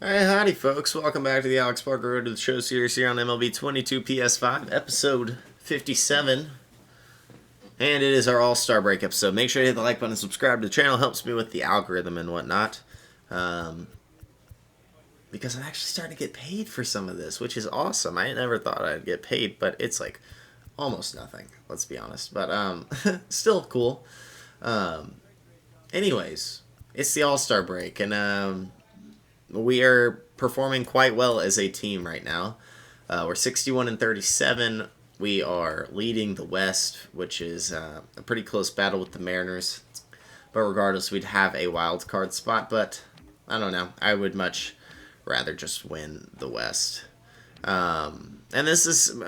Hey, howdy, folks. Welcome back to the Alex Parker Road to the Show series here on MLB 22 PS5, episode 57. And it is our All-Star Break episode. Make sure you hit the like button and subscribe to the channel. Helps me with the algorithm and whatnot. Um, because I'm actually starting to get paid for some of this, which is awesome. I never thought I'd get paid, but it's like almost nothing, let's be honest. But still cool. Um, anyways, it's the All-Star Break, and we are performing quite well as a team right now. We're 61 and 37. We are leading the West, which is a pretty close battle with the Mariners. But regardless, we'd have a wild card spot. But I don't know. I would much rather just win the West. And this is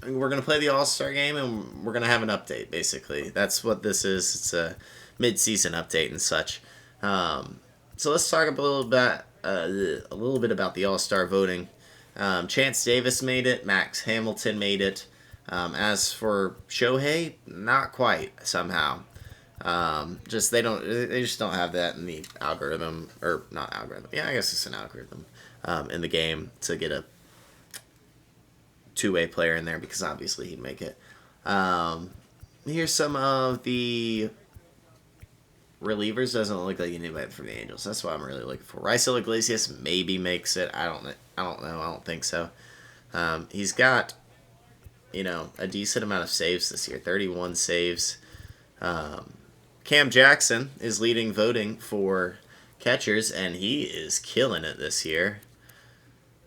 we're gonna play the All Star game, and we're gonna have an update. Basically, that's what this is. It's a mid-season update and such. So let's talk a little bit about the All-Star voting. Chance Davis made it. Max Hamilton made it. As for Shohei, not quite somehow. Just they just don't have that in the algorithm, or not algorithm. Yeah, I guess it's an algorithm in the game to get a two-way player in there, because obviously he'd make it. Here's some of the relievers. Doesn't look like anybody from the Angels. That's what I'm really looking for. Raisel Iglesias maybe makes it. I don't know. I don't think so. He's got, a decent amount of saves this year. 31 saves. Cam Jackson is leading voting for catchers, and he is killing it this year.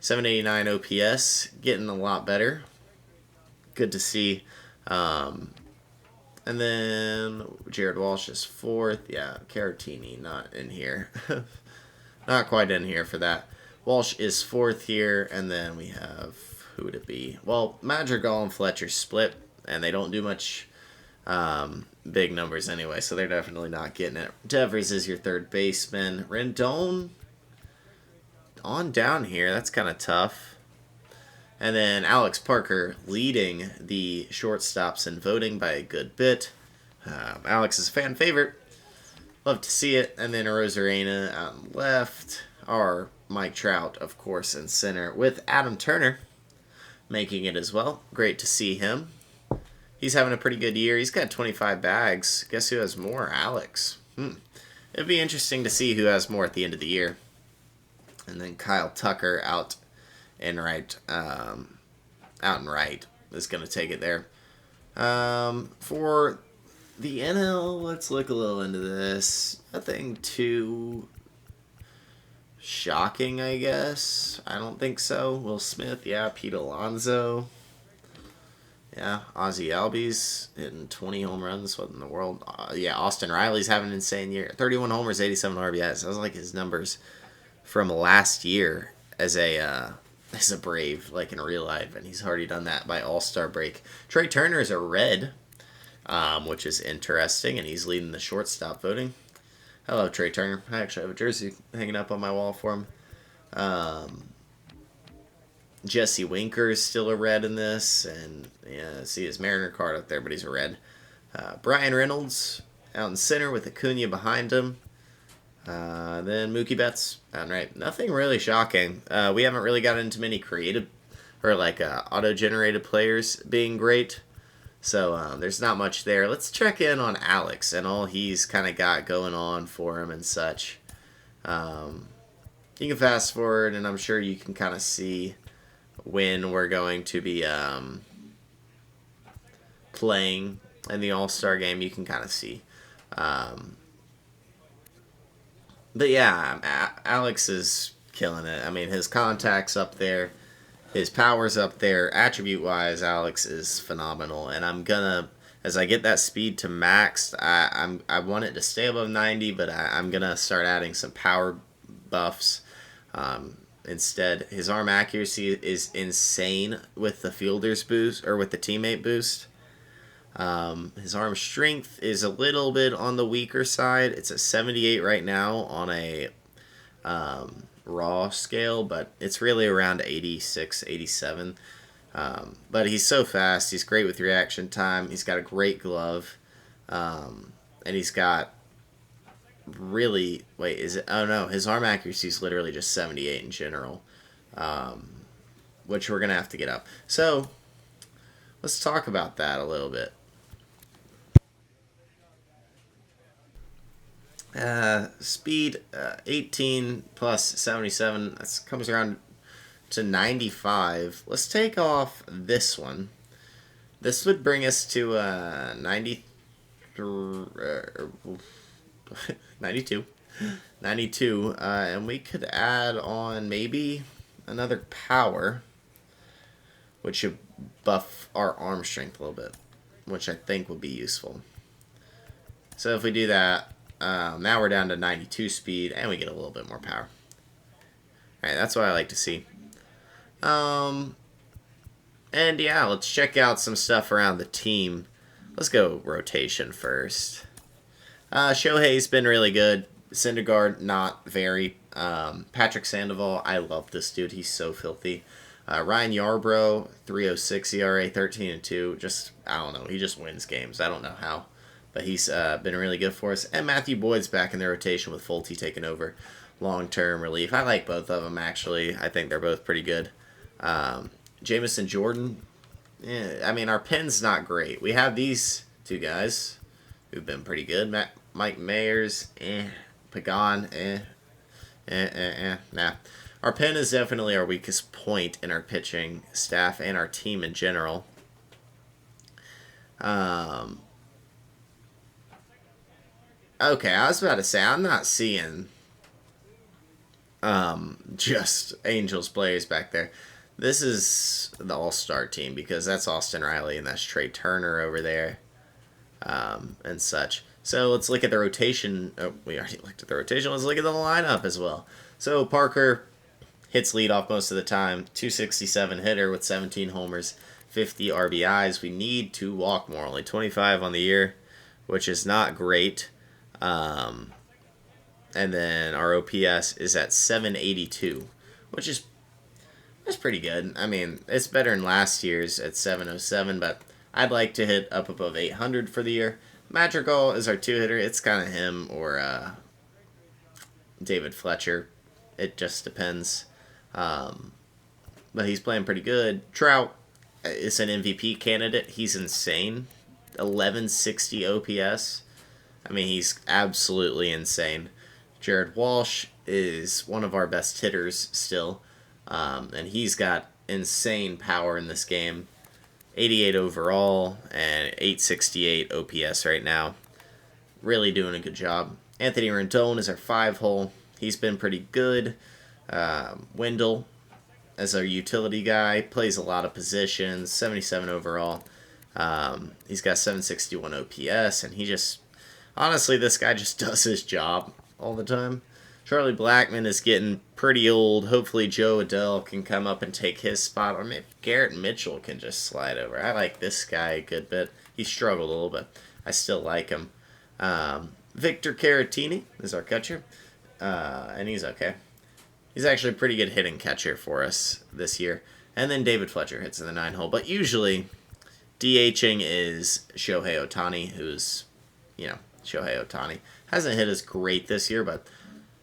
789 OPS, getting a lot better. Good to see. And then Jared Walsh is fourth. Yeah, Caratini not in here. Not quite in here for that. Walsh is fourth here, and then we have, who would it be? Well, Madrigal and Fletcher split, and they don't do much big numbers anyway, so they're definitely not getting it. Devers is your third baseman. Rendon on down here. That's kind of tough. And then Alex Parker leading the shortstops in voting by a good bit. Alex is a fan favorite. Love to see it. And then Rosarena out on left. Our Mike Trout, of course, in center, with Adam Turner making it as well. Great to see him. He's having a pretty good year. He's got 25 bags. Guess who has more? Alex. It'd be interesting to see who has more at the end of the year. And then Kyle Tucker out and right is going to take it there. For the NL, let's look a little into this. Nothing too shocking, I guess. I don't think so. Will Smith, yeah. Pete Alonso, yeah. Ozzy Albies hitting 20 home runs. What in the world? Yeah, Austin Riley's having an insane year. 31 homers, 87 RBIs. That was like his numbers from last year as a Brave, like in real life, and he's already done that by All-Star break. Trey Turner is a red, which is interesting, and he's leading the shortstop voting. Hello, Trey Turner. I actually have a jersey hanging up on my wall for him. Jesse Winker is still a red in this, and yeah, see his Mariner card up there, but he's a red. Brian Reynolds out in center with Acuna behind him. Then Mookie Betts. Right. Nothing really shocking. We haven't really gotten into many creative or auto-generated players being great. So there's not much there. Let's check in on Alex and all he's kind of got going on for him and such. You can fast forward, and I'm sure you can kind of see when we're going to be playing in the All-Star game. You can kind of see. But yeah, Alex is killing it. I mean, his contact's up there, his power's up there. Attribute-wise, Alex is phenomenal. And I'm gonna, as I get that speed to max, I want it to stay above 90, but I'm gonna start adding some power buffs. Instead, his arm accuracy is insane with the fielder's boost, or with the teammate boost. His arm strength is a little bit on the weaker side. It's a 78 right now on a raw scale, but it's really around 86, 87. But he's so fast. He's great with reaction time. He's got a great glove. And he's got really... Wait, is it... Oh, no. His arm accuracy is literally just 78 in general. Which we're going to have to get up. So, let's talk about that a little bit. Speed, 18 plus 77. That comes around to 95. Let's take off this one. This would bring us to 92. 92. And we could add on maybe another power, which should buff our arm strength a little bit, which I think would be useful. So if we do that, now we're down to 92 speed, and we get a little bit more power. Alright, that's what I like to see. And yeah, let's check out some stuff around the team. Let's go rotation first. Shohei's been really good. Syndergaard, not very. Patrick Sandoval, I love this dude. He's so filthy. Ryan Yarbrough, 3.06 ERA, 13-2. Just, I don't know. He just wins games. I don't know how. But he's been really good for us. And Matthew Boyd's back in the rotation with Fulte taking over long-term relief. I like both of them, actually. I think they're both pretty good. Jamison Jordan, I mean, our pin's not great. We have these two guys who've been pretty good. Mike Mayers, Pagan, nah. Our pen is definitely our weakest point in our pitching staff and our team in general. Okay, I was about to say, I'm not seeing just Angels players back there. This is the All-Star team because that's Austin Riley and that's Trey Turner over there, and such. So let's look at the rotation. Oh, we already looked at the rotation. Let's look at the lineup as well. So Parker hits leadoff most of the time. 267 hitter with 17 homers, 50 RBIs. We need to walk more. Only 25 on the year, which is not great. And then our OPS is at 782, which is pretty good. I mean, it's better than last year's at 707, but I'd like to hit up above 800 for the year. Madrigal is our two-hitter. It's kind of him or David Fletcher. It just depends. But he's playing pretty good. Trout is an MVP candidate. He's insane. 1160 OPS. I mean, he's absolutely insane. Jared Walsh is one of our best hitters still. And he's got insane power in this game. 88 overall and 868 OPS right now. Really doing a good job. Anthony Rendon is our 5-hole. He's been pretty good. Wendell as our utility guy. Plays a lot of positions. 77 overall. He's got 761 OPS. And he just... Honestly, this guy just does his job all the time. Charlie Blackmon is getting pretty old. Hopefully Joe Adele can come up and take his spot. Or maybe Garrett Mitchell can just slide over. I like this guy a good bit. He struggled a little bit. I still like him. Victor Caratini is our catcher. And he's okay. He's actually a pretty good hitting catcher for us this year. And then David Fletcher hits in the 9-hole. But usually, DHing is Shohei Ohtani, who's, Shohei Ohtani. Hasn't hit as great this year, but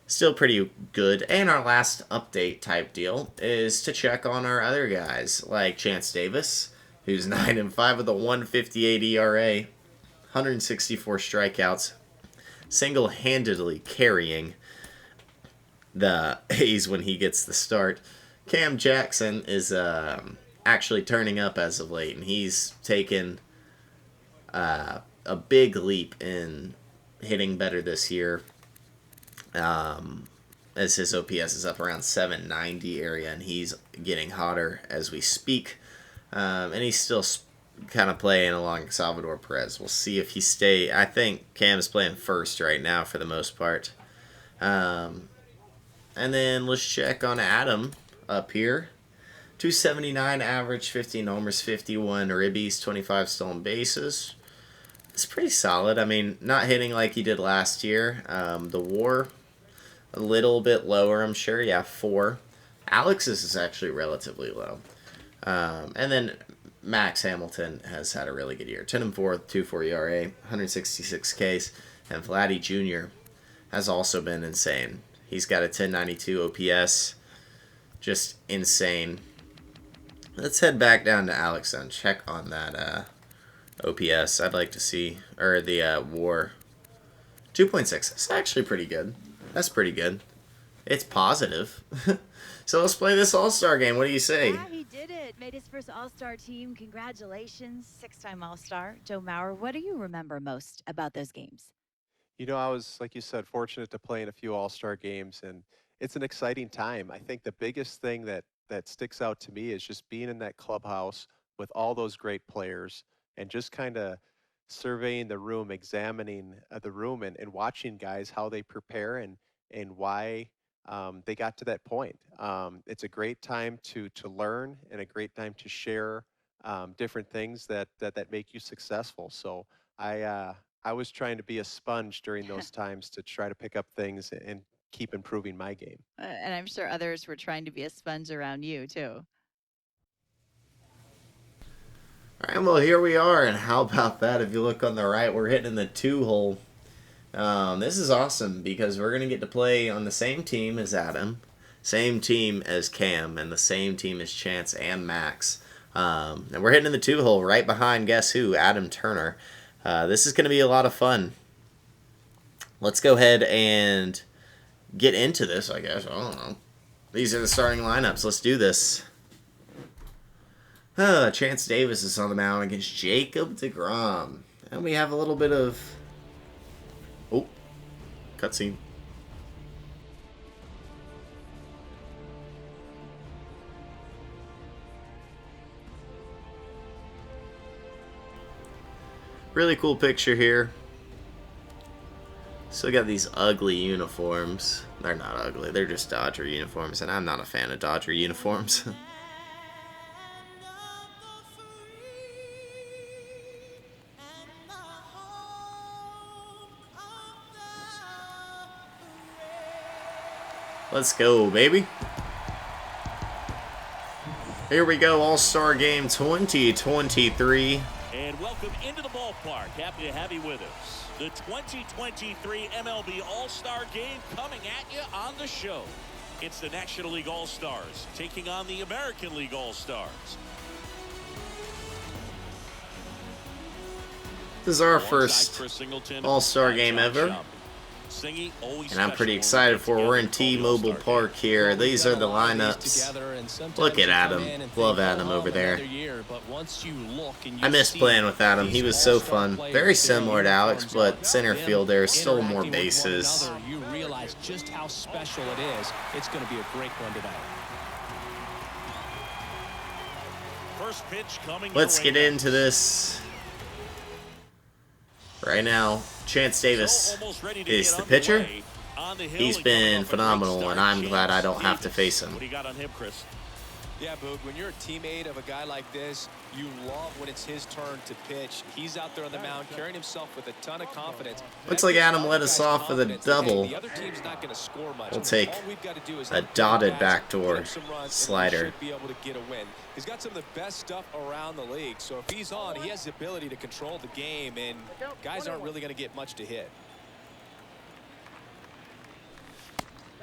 still pretty good. And our last update type deal is to check on our other guys, like Chance Davis, who's 9-5 with a 158 ERA, 164 strikeouts, single-handedly carrying the A's when he gets the start. Cam Jackson is actually turning up as of late, and he's taken a big leap in hitting better this year. As his OPS is up around 790 area, and he's getting hotter as we speak. And he's still kind of playing along Salvador Perez. We'll see if he stay. I think Cam's playing first right now for the most part. And then let's check on Adam up here. 279 average, 15 homers, 51 ribbies, 25 stolen bases. It's pretty solid. I mean, not hitting like he did last year. The WAR, a little bit lower, I'm sure. Yeah, 4. Alex's is actually relatively low. And then Max Hamilton has had a really good year. 10-4, 2.4 ERA, 166 Ks. And Vladdy Jr. has also been insane. He's got a 1092 OPS. Just insane. Let's head back down to Alex and check on that OPS. I'd like to see, or the WAR. 2.6. That's actually pretty good. That's pretty good. It's positive. So let's play this All-Star game. What do you say? Yeah, he did it. Made his first All-Star team. Congratulations. 6-time All-Star. Joe Mauer, what do you remember most about those games? You know, I was, like you said, fortunate to play in a few All-Star games, and it's an exciting time. I think the biggest thing that sticks out to me is just being in that clubhouse with all those great players and just kind of surveying the room, examining the room, and watching guys how they prepare and why they got to that point. It's a great time to learn and a great time to share different things that make you successful. So I was trying to be a sponge during those times to try to pick up things and keep improving my game. And I'm sure others were trying to be a sponge around you, too. All right, well, here we are, and how about that? If you look on the right, we're hitting the 2-hole. This is awesome because we're going to get to play on the same team as Adam, same team as Cam, and the same team as Chance and Max. And we're hitting in the 2-hole right behind, guess who? Adam Turner. This is going to be a lot of fun. Let's go ahead and get into this, I guess. I don't know. These are the starting lineups. Let's do this. Chance Davis is on the mound against Jacob deGrom. And we have a little bit of... Oh, cutscene. Really cool picture here. Still got these ugly uniforms. They're not ugly, they're just Dodger uniforms, and I'm not a fan of Dodger uniforms. Let's go, baby. Here we go, All-Star Game 2023. And welcome into the ballpark. Happy to have you with us. The 2023 MLB All-Star Game coming at you on the show. It's the National League All-Stars taking on the American League All-Stars. This is our first All-Star Game ever. And I'm pretty excited for it. We're in T-Mobile Park here. These are the lineups. Look at Adam. Love Adam over there. I miss playing with Adam. He was so fun. Very similar to Alex, but center field there stole more bases. You realize just how special it is. It's going to be a great one tonight. First pitch coming. Let's get into this. Right now, Chance Davis is the pitcher. He's been phenomenal, and I'm glad I don't have to face him. What do you got on him, Chris? Yeah, Boog, when you're a teammate of a guy like this, you love when it's his turn to pitch. He's out there on the mound carrying himself with a ton of confidence. Looks like Adam led us off with a double. We'll take a dotted backdoor slider. He's got some of the best stuff around the league, so if he's on, he has the ability to control the game, and guys aren't really going to get much to hit.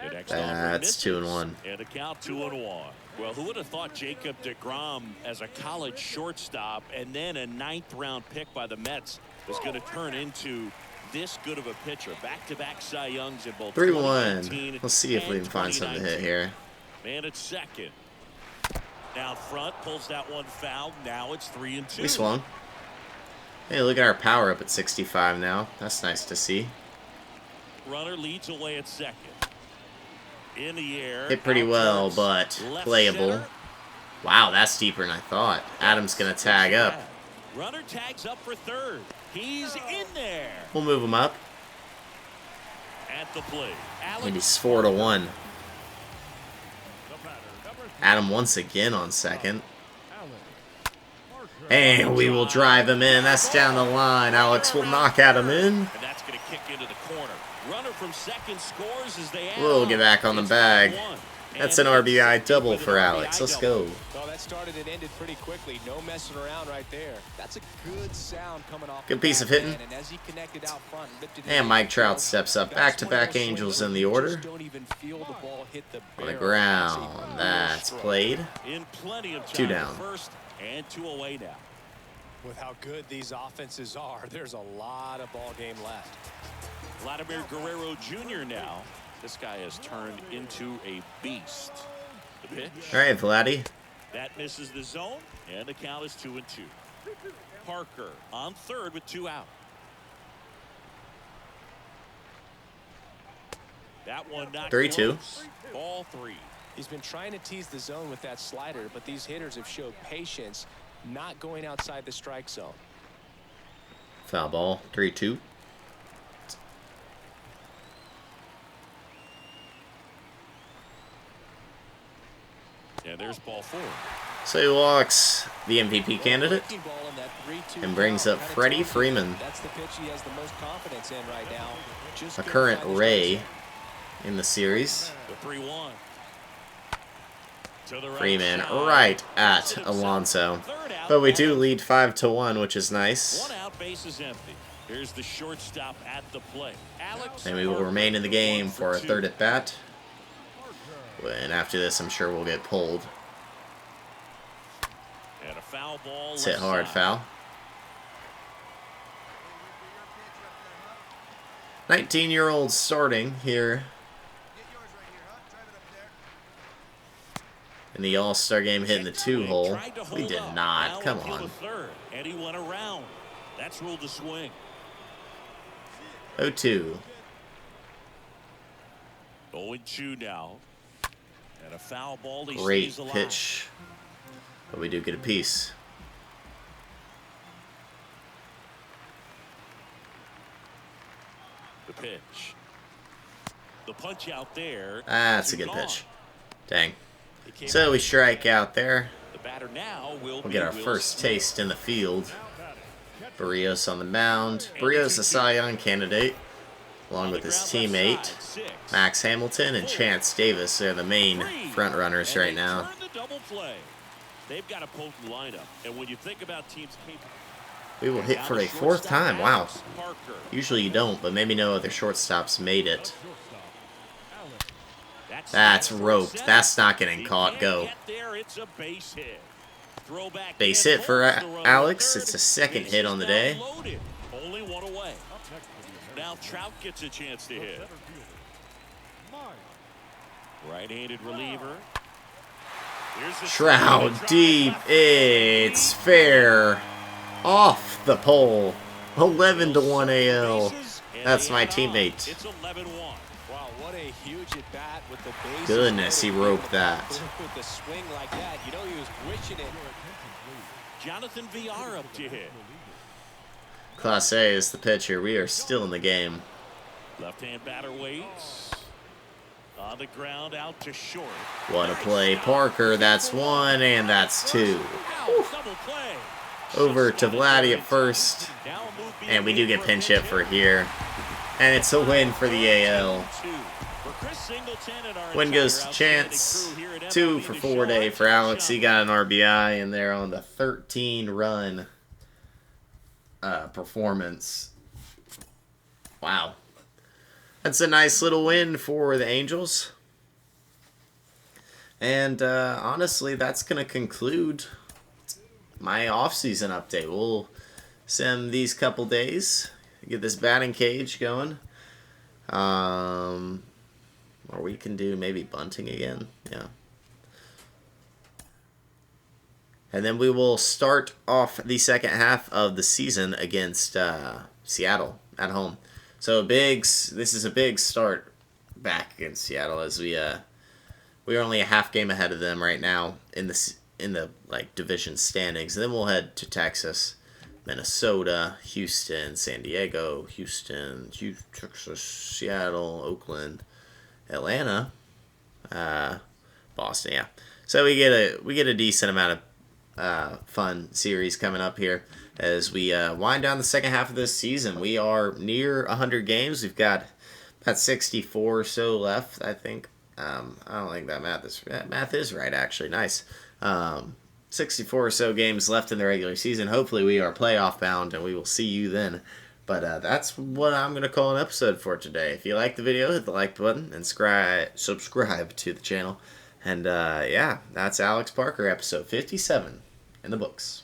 That's 2-1. And a count 2-1. Well, who would have thought Jacob deGrom as a college shortstop and then a 9th-round pick by the Mets was going to turn into this good of a pitcher? Back-to-back Cy Youngs in both 3-1. Let's see if we can find something to hit here. Man at second. Down front, pulls that one foul. Now it's 3-2. We swung. Hey, look at our power up at 65 now. That's nice to see. Runner leads away at second. In the air. Hit pretty well, but playable. Wow, that's deeper than I thought. Adam's going to tag up. Runner tags up for third. He's in there. We'll move him up. At the plate. And he's 4-1. Adam once again on second. And we will drive him in. That's down the line. Alex will knock Adam in. And that's going to kick into the corner. Runner from second scores as they We'll get back on the bag. That's an RBI double for Alex. Let's go. Well, that started and ended pretty quickly. No messing around right there. That's a good sound coming off. Good piece of hitting. And as he connected out front, lifted And Mike Trout steps up. Back-to-back Angels in the order. Don't even feel the ball hit the On the barrel. ground. That's played. In plenty of time. 2 down. First and 2 away now. With how good these offenses are, there's a lot of ball game left. Vladimir Guerrero Jr. now. This guy has turned into a beast. The pitch. All right, Vladdy. That misses the zone, and the count is 2-2. Parker on third with 2 out. That one not 3-2. close. Ball 3. He's been trying to tease the zone with that slider, but these hitters have showed patience, not going outside the strike zone. Foul ball. 3-2. And there's ball 4. So he walks the MVP candidate and brings up Freddie Freeman, That's the pitch he has the most confidence in right now. Just a current Ray in the series. The 3-1. To the right Freeman side. right at Alonso. But we do lead 5-1, which is nice. 1 out, base is empty. Here's the shortstop at the plate. Alex And we will Parker, remain in the game 1 for a 2. third at bat. And after this, I'm sure we'll get pulled. And a foul ball. It's hit left hard, side. foul. 19-year-old starting here in the All-Star game, hitting the 2-hole. Tried to We hold did up. not. Now Come into the on. third, and he went around. That's ruled a swing. 0-2. 0-2 now. And a foul ball. He Great stays alive. pitch. But we do get a piece. The pitch. The punch out there. That's a Too good gone. pitch. Dang. He came So out. we strike out there. The batter now will We'll be get our Will first Smith. taste in the field. Barrios on the mound. Barrios a Cy Young candidate, along On with the his ground left teammate side, 6. Max Hamilton and Chance Davis. They're the main 3. front runners And right they now. turn the double play. They've got a potent lineup, and when you think about teams capable. We will hit Now for the a 4th shortstop, time. Wow. Alex Parker. Usually you don't, but maybe no other shortstops made it. set That's for roped. center. That's not getting He caught. can't Go. get there. It's a base hit. Throwback Base in, hit for holds the runner Alex. third. It's the second Bases hit on the now day. loaded. Only 1 away. Now Trout gets a chance to hit. Right-handed reliever. Here's the Trout swing. deep. Left. It's fair. Off the pole. 11-1 AL. Bases, and That's they my add on. teammate. It's 11-1. Wow, what a huge at bat with the bases Goodness, he loaded. roped that. With the swing like that, you know he was wishing it. Jonathan VR up to hit. Class A is the pitcher. We are still in the game. Left-hand batter waits. On the ground, out to short. What a play. Parker, that's 1, and that's 2. Wow, double play. Over to Vladdy at first. Now a move being And we do made get for a pinch hit hit for here. And it's a win for the AL. For Chris Singleton and our Win goes to entire Chance. outstanding crew here at 2 MLB for The 4 Show. day for Alex. He got an RBI, and they're on the 13-run performance. Wow. That's a nice little win for the Angels. And honestly, that's going to conclude my offseason update. We'll send these couple days, get this batting cage going. Or we can do maybe bunting again. Yeah. And then we will start off the second half of the season against Seattle at home. So this is a big start back against Seattle, as we're only a half game ahead of them right now in the like division standings. And then we'll head to Texas, Minnesota, Houston, San Diego, Texas, Seattle, Oakland, Atlanta, Boston. Yeah. So we get a decent amount of fun series coming up here as we wind down the second half of this season. We are near 100 games. We've got about 64 or so left, I think. I don't think that math is right, actually. Nice. 64 or so games left in the regular season. Hopefully we are playoff bound, and we will see you then. But that's what I'm going to call an episode for today. If you like the video, hit the like button and subscribe to the channel. And yeah, that's Alex Parker, episode 57 in the books.